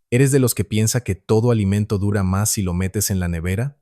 ¿Eres de los que piensa que todo alimento dura más si lo metes en la nevera?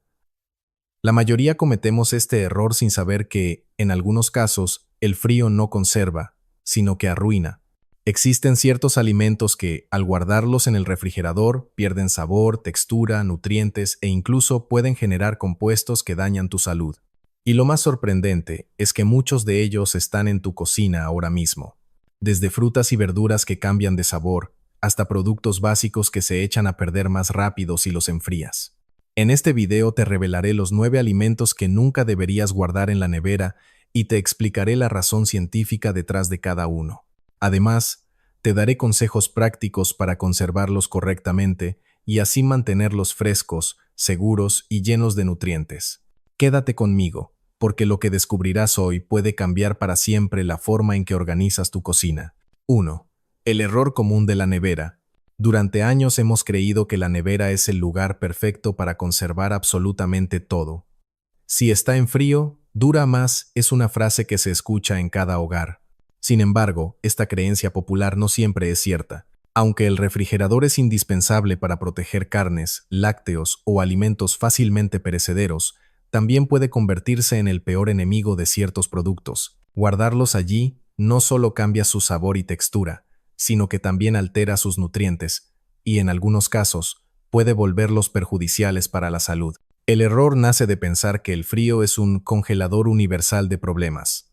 La mayoría cometemos este error sin saber que, en algunos casos, el frío no conserva, sino que arruina. Existen ciertos alimentos que, al guardarlos en el refrigerador, pierden sabor, textura, nutrientes e incluso pueden generar compuestos que dañan tu salud. Y lo más sorprendente es que muchos de ellos están en tu cocina ahora mismo. Desde frutas y verduras que cambian de sabor, hasta productos básicos que se echan a perder más rápido si los enfrías. En este video te revelaré los 9 alimentos que nunca deberías guardar en la nevera y te explicaré la razón científica detrás de cada uno. Además, te daré consejos prácticos para conservarlos correctamente y así mantenerlos frescos, seguros y llenos de nutrientes. Quédate conmigo, porque lo que descubrirás hoy puede cambiar para siempre la forma en que organizas tu cocina. 1. El error común de la nevera. Durante años hemos creído que la nevera es el lugar perfecto para conservar absolutamente todo. Si está en frío, dura más es una frase que se escucha en cada hogar. Sin embargo, esta creencia popular no siempre es cierta. Aunque el refrigerador es indispensable para proteger carnes, lácteos o alimentos fácilmente perecederos, también puede convertirse en el peor enemigo de ciertos productos. Guardarlos allí no solo cambia su sabor y textura, sino que también altera sus nutrientes, y en algunos casos puede volverlos perjudiciales para la salud. El error nace de pensar que el frío es un congelador universal de problemas.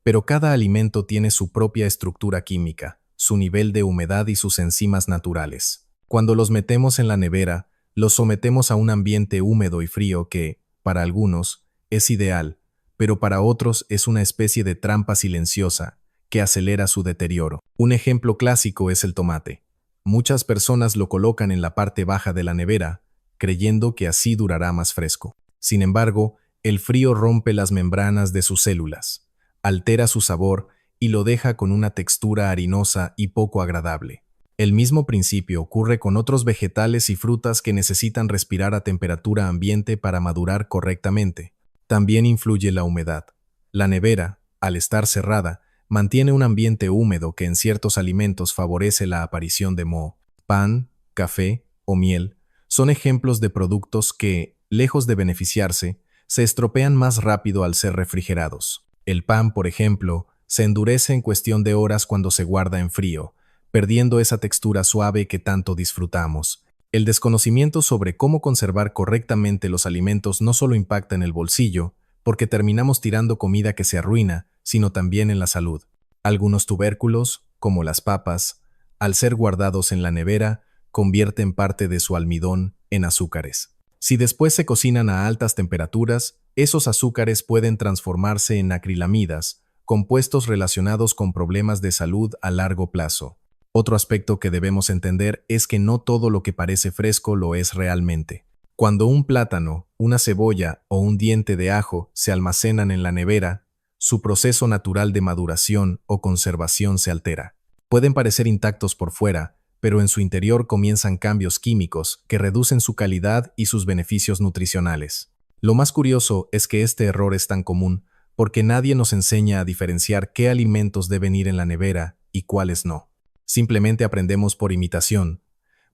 Pero cada alimento tiene su propia estructura química, su nivel de humedad y sus enzimas naturales. Cuando los metemos en la nevera, los sometemos a un ambiente húmedo y frío que, para algunos, es ideal, pero para otros es una especie de trampa silenciosa que acelera su deterioro. Un ejemplo clásico es el tomate. Muchas personas lo colocan en la parte baja de la nevera, creyendo que así durará más fresco. Sin embargo, el frío rompe las membranas de sus células, altera su sabor y lo deja con una textura harinosa y poco agradable. El mismo principio ocurre con otros vegetales y frutas que necesitan respirar a temperatura ambiente para madurar correctamente. También influye la humedad. La nevera, al estar cerrada, mantiene un ambiente húmedo que en ciertos alimentos favorece la aparición de moho. Pan, café o miel son ejemplos de productos que, lejos de beneficiarse, se estropean más rápido al ser refrigerados. El pan, por ejemplo, se endurece en cuestión de horas cuando se guarda en frío, perdiendo esa textura suave que tanto disfrutamos. El desconocimiento sobre cómo conservar correctamente los alimentos no solo impacta en el bolsillo, porque terminamos tirando comida que se arruina, sino también en la salud. Algunos tubérculos, como las papas, al ser guardados en la nevera, convierten parte de su almidón en azúcares. Si después se cocinan a altas temperaturas, esos azúcares pueden transformarse en acrilamidas, compuestos relacionados con problemas de salud a largo plazo. Otro aspecto que debemos entender es que no todo lo que parece fresco lo es realmente. Cuando un plátano, una cebolla o un diente de ajo se almacenan en la nevera, su proceso natural de maduración o conservación se altera. Pueden parecer intactos por fuera, pero en su interior comienzan cambios químicos que reducen su calidad y sus beneficios nutricionales. Lo más curioso es que este error es tan común porque nadie nos enseña a diferenciar qué alimentos deben ir en la nevera y cuáles no. Simplemente aprendemos por imitación.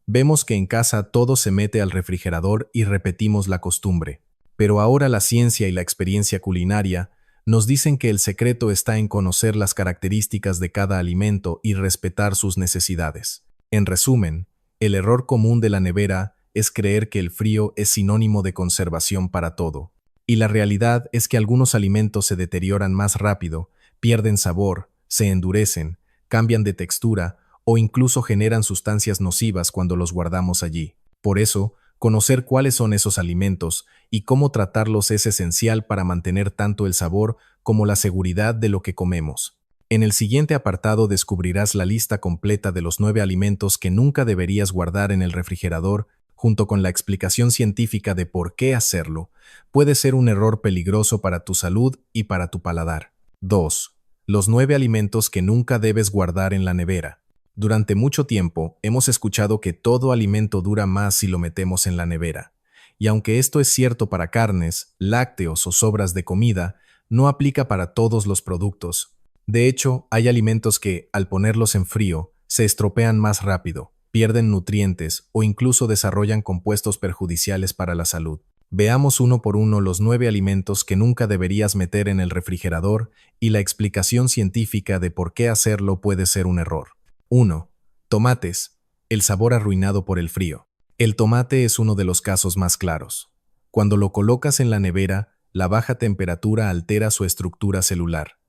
Vemos que en casa todo se mete al refrigerador y repetimos la costumbre. Pero ahora la ciencia y la experiencia culinaria nos dicen que el secreto está en conocer las características de cada alimento y respetar sus necesidades. En resumen, el error común de la nevera es creer que el frío es sinónimo de conservación para todo. Y la realidad es que algunos alimentos se deterioran más rápido, pierden sabor, se endurecen, cambian de textura o incluso generan sustancias nocivas cuando los guardamos allí. Por eso, conocer cuáles son esos alimentos y cómo tratarlos es esencial para mantener tanto el sabor como la seguridad de lo que comemos. En el siguiente apartado descubrirás la lista completa de los 9 alimentos que nunca deberías guardar en el refrigerador, junto con la explicación científica de por qué hacerlo. Puede ser un error peligroso para tu salud y para tu paladar. 2. Los 9 alimentos que nunca debes guardar en la nevera. Durante mucho tiempo hemos escuchado que todo alimento dura más si lo metemos en la nevera. Y aunque esto es cierto para carnes, lácteos o sobras de comida, no aplica para todos los productos. De hecho, hay alimentos que, al ponerlos en frío, se estropean más rápido, pierden nutrientes o incluso desarrollan compuestos perjudiciales para la salud. Veamos uno por uno los 9 alimentos que nunca deberías meter en el refrigerador y la explicación científica de por qué hacerlo puede ser un error. 1. Tomates. El sabor arruinado por el frío. El tomate es uno de los casos más claros. Cuando lo colocas en la nevera, la baja temperatura altera su estructura celular.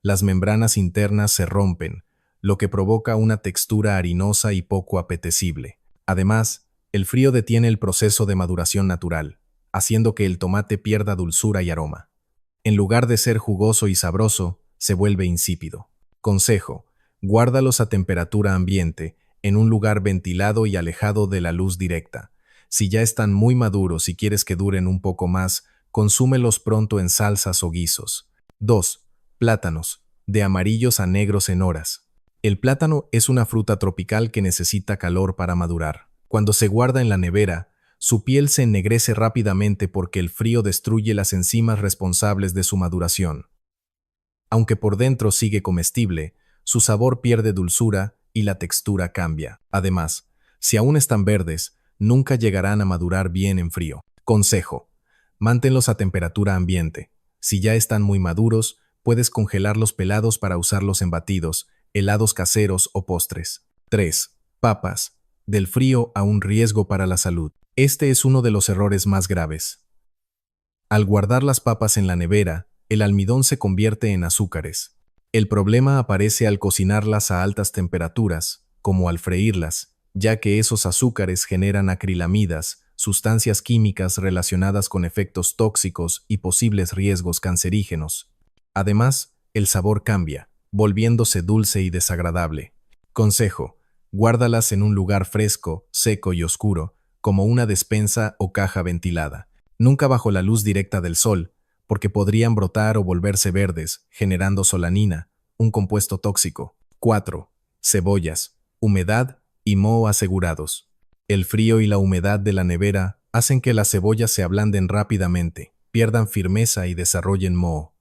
Las membranas internas se rompen, lo que provoca una textura harinosa y poco apetecible. Además, el frío detiene el proceso de maduración natural, haciendo que el tomate pierda dulzura y aroma. En lugar de ser jugoso y sabroso, se vuelve insípido. Consejo: guárdalos a temperatura ambiente, en un lugar ventilado y alejado de la luz directa. Si ya están muy maduros y quieres que duren un poco más, consúmelos pronto en salsas o guisos. 2. Plátanos, de amarillos a negros en horas. El plátano es una fruta tropical que necesita calor para madurar. Cuando se guarda en la nevera, su piel se ennegrece rápidamente porque el frío destruye las enzimas responsables de su maduración. Aunque por dentro sigue comestible, su sabor pierde dulzura y la textura cambia. Además, si aún están verdes, nunca llegarán a madurar bien en frío. Consejo: manténlos a temperatura ambiente. Si ya están muy maduros, puedes congelarlos pelados para usarlos en batidos, helados caseros o postres. 3. Papas. Del frío a un riesgo para la salud. Este es uno de los errores más graves. Al guardar las papas en la nevera, el almidón se convierte en azúcares. El problema aparece al cocinarlas a altas temperaturas, como al freírlas, ya que esos azúcares generan acrilamidas, sustancias químicas relacionadas con efectos tóxicos y posibles riesgos cancerígenos. Además, el sabor cambia, volviéndose dulce y desagradable. Consejo: guárdalas en un lugar fresco, seco y oscuro, como una despensa o caja ventilada. Nunca bajo la luz directa del sol, porque podrían brotar o volverse verdes, generando solanina, un compuesto tóxico. 4. Cebollas, humedad y moho asegurados. El frío y la humedad de la nevera hacen que las cebollas se ablanden rápidamente, pierdan firmeza y desarrollen moho.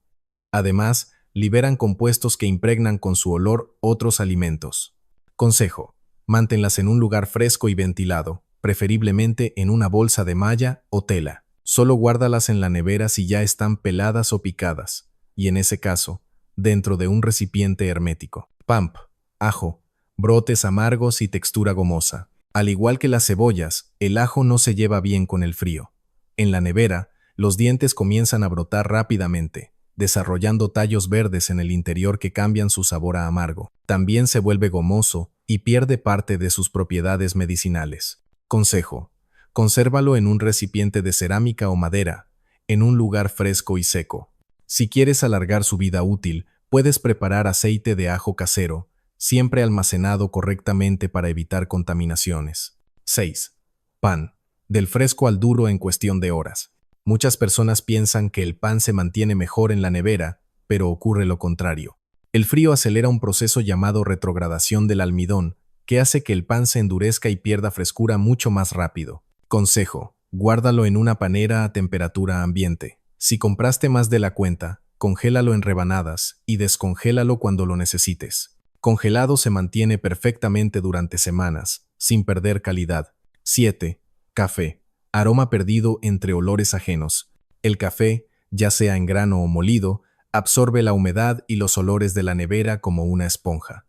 Además, liberan compuestos que impregnan con su olor otros alimentos. Consejo: manténlas en un lugar fresco y ventilado, preferiblemente en una bolsa de malla o tela. Solo guárdalas en la nevera si ya están peladas o picadas, y en ese caso, dentro de un recipiente hermético. Pump, ajo, brotes amargos y textura gomosa. Al igual que las cebollas, el ajo no se lleva bien con el frío. En la nevera, los dientes comienzan a brotar rápidamente, desarrollando tallos verdes en el interior que cambian su sabor a amargo. También se vuelve gomoso y pierde parte de sus propiedades medicinales. Consejo: consérvalo en un recipiente de cerámica o madera, en un lugar fresco y seco. Si quieres alargar su vida útil, puedes preparar aceite de ajo casero, siempre almacenado correctamente para evitar contaminaciones. 6. Pan. Del fresco al duro en cuestión de horas. Muchas personas piensan que el pan se mantiene mejor en la nevera, pero ocurre lo contrario. El frío acelera un proceso llamado retrogradación del almidón, que hace que el pan se endurezca y pierda frescura mucho más rápido. Consejo: guárdalo en una panera a temperatura ambiente. Si compraste más de la cuenta, congélalo en rebanadas y descongélalo cuando lo necesites. Congelado se mantiene perfectamente durante semanas, sin perder calidad. 7. Café. Aroma perdido entre olores ajenos. El café, ya sea en grano o molido, absorbe la humedad y los olores de la nevera como una esponja.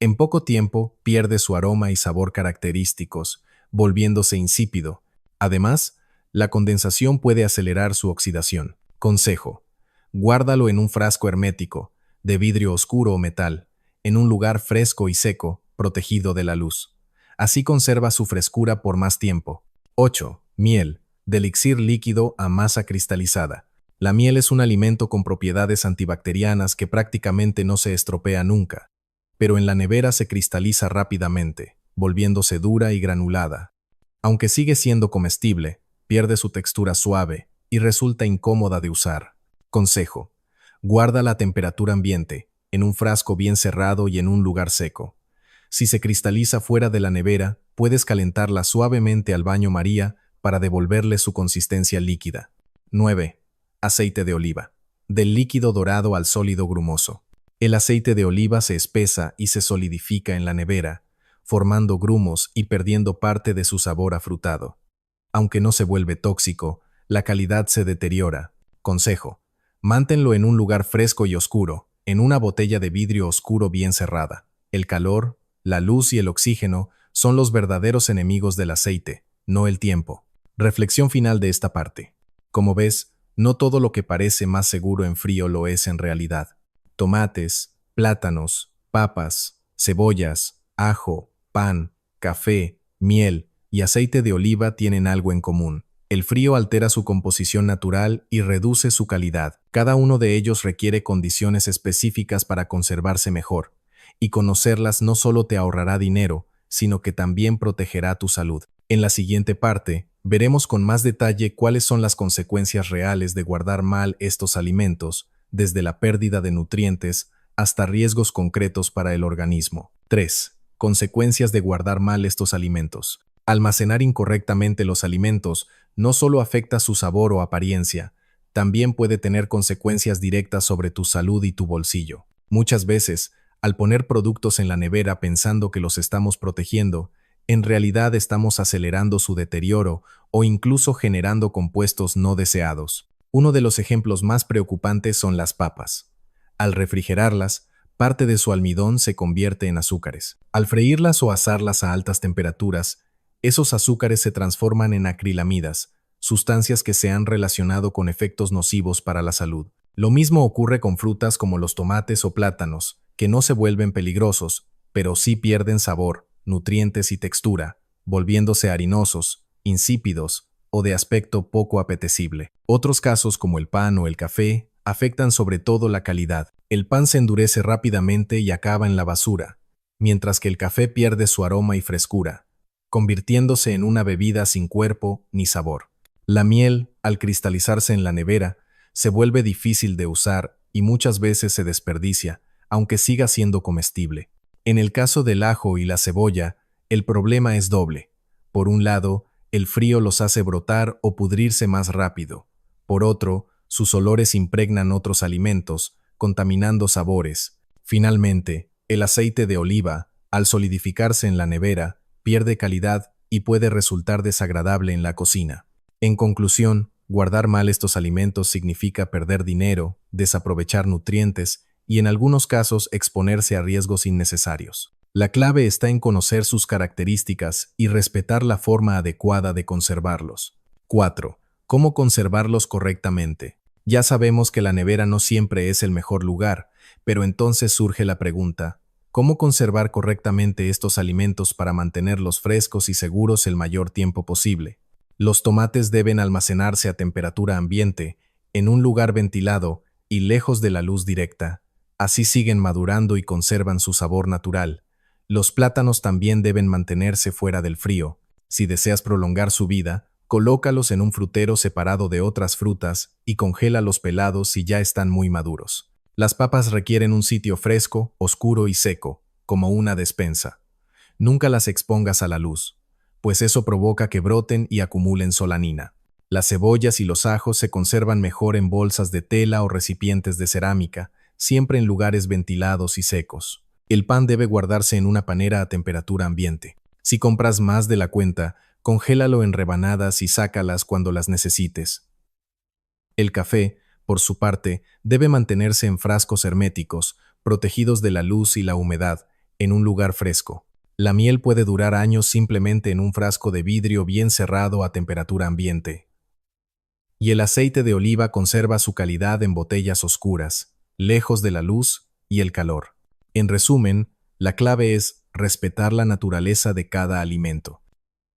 En poco tiempo pierde su aroma y sabor característicos, volviéndose insípido. Además, la condensación puede acelerar su oxidación. Consejo: guárdalo en un frasco hermético, de vidrio oscuro o metal, en un lugar fresco y seco, protegido de la luz. Así conserva su frescura por más tiempo. 8. Miel, de elixir líquido a masa cristalizada. La miel es un alimento con propiedades antibacterianas que prácticamente no se estropea nunca, pero en la nevera se cristaliza rápidamente, volviéndose dura y granulada. Aunque sigue siendo comestible, pierde su textura suave y resulta incómoda de usar. Consejo: guárdala a temperatura ambiente, en un frasco bien cerrado y en un lugar seco. Si se cristaliza fuera de la nevera, puedes calentarla suavemente al baño María para devolverle su consistencia líquida. 9. Aceite de oliva. Del líquido dorado al sólido grumoso. El aceite de oliva se espesa y se solidifica en la nevera, formando grumos y perdiendo parte de su sabor afrutado. Aunque no se vuelve tóxico, la calidad se deteriora. Consejo: manténlo en un lugar fresco y oscuro, en una botella de vidrio oscuro bien cerrada. El calor, la luz y el oxígeno son los verdaderos enemigos del aceite, no el tiempo. Reflexión final de esta parte. Como ves, no todo lo que parece más seguro en frío lo es en realidad. Tomates, plátanos, papas, cebollas, ajo, pan, café, miel y aceite de oliva tienen algo en común. El frío altera su composición natural y reduce su calidad. Cada uno de ellos requiere condiciones específicas para conservarse mejor, y conocerlas no solo te ahorrará dinero, sino que también protegerá tu salud. En la siguiente parte, veremos con más detalle cuáles son las consecuencias reales de guardar mal estos alimentos, desde la pérdida de nutrientes hasta riesgos concretos para el organismo. 3. Consecuencias de guardar mal estos alimentos. Almacenar incorrectamente los alimentos no solo afecta su sabor o apariencia, también puede tener consecuencias directas sobre tu salud y tu bolsillo. Muchas veces, al poner productos en la nevera pensando que los estamos protegiendo, en realidad estamos acelerando su deterioro o incluso generando compuestos no deseados. Uno de los ejemplos más preocupantes son las papas. Al refrigerarlas, parte de su almidón se convierte en azúcares. Al freírlas o asarlas a altas temperaturas, esos azúcares se transforman en acrilamidas, sustancias que se han relacionado con efectos nocivos para la salud. Lo mismo ocurre con frutas como los tomates o plátanos, que no se vuelven peligrosos, pero sí pierden sabor, nutrientes y textura, volviéndose harinosos, insípidos o de aspecto poco apetecible. Otros casos, como el pan o el café, afectan sobre todo la calidad. El pan se endurece rápidamente y acaba en la basura, mientras que el café pierde su aroma y frescura, convirtiéndose en una bebida sin cuerpo ni sabor. La miel, al cristalizarse en la nevera, se vuelve difícil de usar y muchas veces se desperdicia, aunque siga siendo comestible. En el caso del ajo y la cebolla, el problema es doble. Por un lado, el frío los hace brotar o pudrirse más rápido. Por otro, sus olores impregnan otros alimentos, contaminando sabores. Finalmente, el aceite de oliva, al solidificarse en la nevera, pierde calidad y puede resultar desagradable en la cocina. En conclusión, guardar mal estos alimentos significa perder dinero, desaprovechar nutrientes y en algunos casos exponerse a riesgos innecesarios. La clave está en conocer sus características y respetar la forma adecuada de conservarlos. 4. ¿Cómo conservarlos correctamente? Ya sabemos que la nevera no siempre es el mejor lugar, pero entonces surge la pregunta: ¿cómo conservar correctamente estos alimentos para mantenerlos frescos y seguros el mayor tiempo posible? Los tomates deben almacenarse a temperatura ambiente, en un lugar ventilado y lejos de la luz directa. Así siguen madurando y conservan su sabor natural. Los plátanos también deben mantenerse fuera del frío. Si deseas prolongar su vida, colócalos en un frutero separado de otras frutas y congélalos pelados si ya están muy maduros. Las papas requieren un sitio fresco, oscuro y seco, como una despensa. Nunca las expongas a la luz, pues eso provoca que broten y acumulen solanina. Las cebollas y los ajos se conservan mejor en bolsas de tela o recipientes de cerámica, siempre en lugares ventilados y secos. El pan debe guardarse en una panera a temperatura ambiente. Si compras más de la cuenta, congélalo en rebanadas y sácalas cuando las necesites. El café, por su parte, debe mantenerse en frascos herméticos, protegidos de la luz y la humedad, en un lugar fresco. La miel puede durar años simplemente en un frasco de vidrio bien cerrado a temperatura ambiente. Y el aceite de oliva conserva su calidad en botellas oscuras, lejos de la luz y el calor. En resumen, la clave es respetar la naturaleza de cada alimento.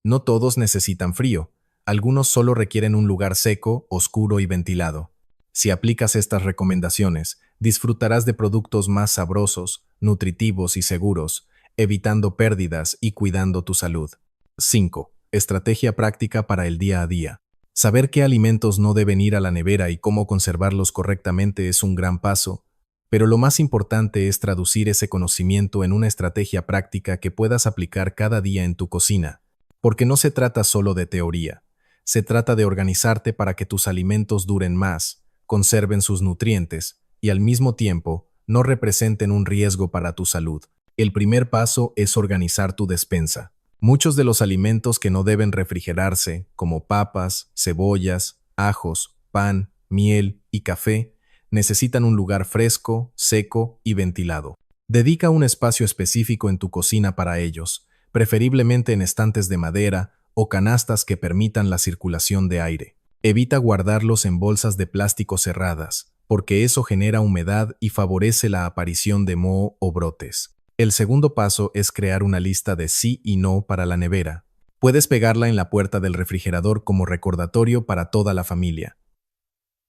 No todos necesitan frío, algunos solo requieren un lugar seco, oscuro y ventilado. Si aplicas estas recomendaciones, disfrutarás de productos más sabrosos, nutritivos y seguros, evitando pérdidas y cuidando tu salud. 5. Estrategia práctica para el día a día. Saber qué alimentos no deben ir a la nevera y cómo conservarlos correctamente es un gran paso, pero lo más importante es traducir ese conocimiento en una estrategia práctica que puedas aplicar cada día en tu cocina, porque no se trata solo de teoría, se trata de organizarte para que tus alimentos duren más, conserven sus nutrientes y al mismo tiempo no representen un riesgo para tu salud. El primer paso es organizar tu despensa. Muchos de los alimentos que no deben refrigerarse, como papas, cebollas, ajos, pan, miel y café, necesitan un lugar fresco, seco y ventilado. Dedica un espacio específico en tu cocina para ellos, preferiblemente en estantes de madera o canastas que permitan la circulación de aire. Evita guardarlos en bolsas de plástico cerradas, porque eso genera humedad y favorece la aparición de moho o brotes. El segundo paso es crear una lista de sí y no para la nevera. Puedes pegarla en la puerta del refrigerador como recordatorio para toda la familia.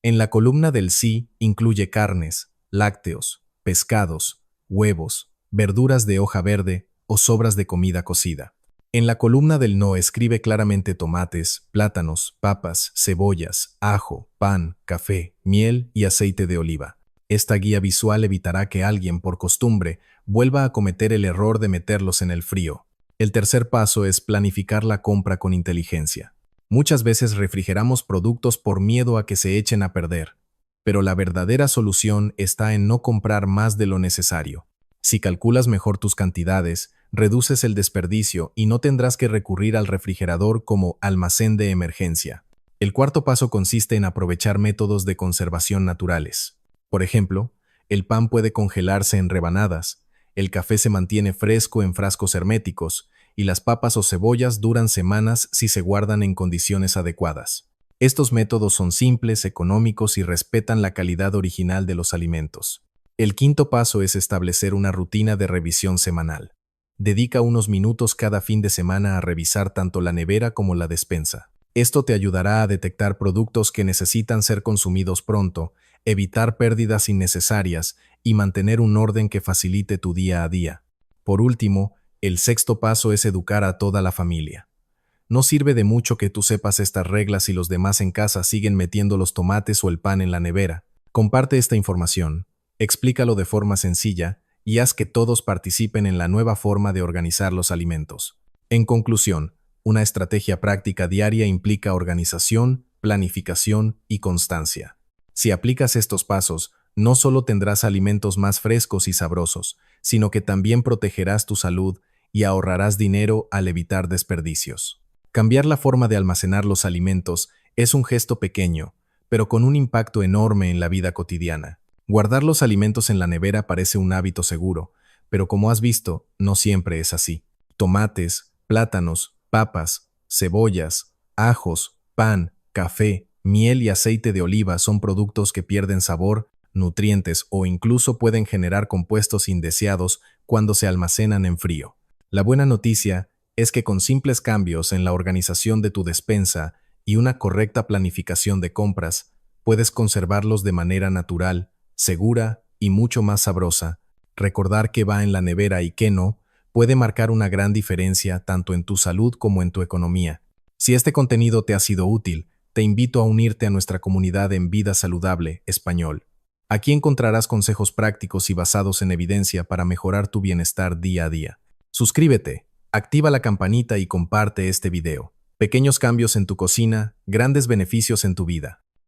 En la columna del sí incluye carnes, lácteos, pescados, huevos, verduras de hoja verde o sobras de comida cocida. En la columna del no escribe claramente tomates, plátanos, papas, cebollas, ajo, pan, café, miel y aceite de oliva. Esta guía visual evitará que alguien, por costumbre, vuelva a cometer el error de meterlos en el frío. El tercer paso es planificar la compra con inteligencia. Muchas veces refrigeramos productos por miedo a que se echen a perder, pero la verdadera solución está en no comprar más de lo necesario. Si calculas mejor tus cantidades, reduces el desperdicio y no tendrás que recurrir al refrigerador como almacén de emergencia. El cuarto paso consiste en aprovechar métodos de conservación naturales. Por ejemplo, el pan puede congelarse en rebanadas, el café se mantiene fresco en frascos herméticos y las papas o cebollas duran semanas si se guardan en condiciones adecuadas. Estos métodos son simples, económicos y respetan la calidad original de los alimentos. El quinto paso es establecer una rutina de revisión semanal. Dedica unos minutos cada fin de semana a revisar tanto la nevera como la despensa. Esto te ayudará a detectar productos que necesitan ser consumidos pronto, evitar pérdidas innecesarias y mantener un orden que facilite tu día a día. Por último, el sexto paso es educar a toda la familia. No sirve de mucho que tú sepas estas reglas si los demás en casa siguen metiendo los tomates o el pan en la nevera. Comparte esta información, explícalo de forma sencilla y haz que todos participen en la nueva forma de organizar los alimentos. En conclusión, una estrategia práctica diaria implica organización, planificación y constancia. Si aplicas estos pasos, no solo tendrás alimentos más frescos y sabrosos, sino que también protegerás tu salud y ahorrarás dinero al evitar desperdicios. Cambiar la forma de almacenar los alimentos es un gesto pequeño, pero con un impacto enorme en la vida cotidiana. Guardar los alimentos en la nevera parece un hábito seguro, pero como has visto, no siempre es así. Tomates, plátanos, papas, cebollas, ajos, pan, café, miel y aceite de oliva son productos que pierden sabor, nutrientes o incluso pueden generar compuestos indeseados cuando se almacenan en frío. La buena noticia es que con simples cambios en la organización de tu despensa y una correcta planificación de compras, puedes conservarlos de manera natural, segura y mucho más sabrosa. Recordar qué va en la nevera y qué no puede marcar una gran diferencia tanto en tu salud como en tu economía. Si este contenido te ha sido útil, te invito a unirte a nuestra comunidad en Vida Saludable Español. Aquí encontrarás consejos prácticos y basados en evidencia para mejorar tu bienestar día a día. Suscríbete, activa la campanita y comparte este video. Pequeños cambios en tu cocina, grandes beneficios en tu vida.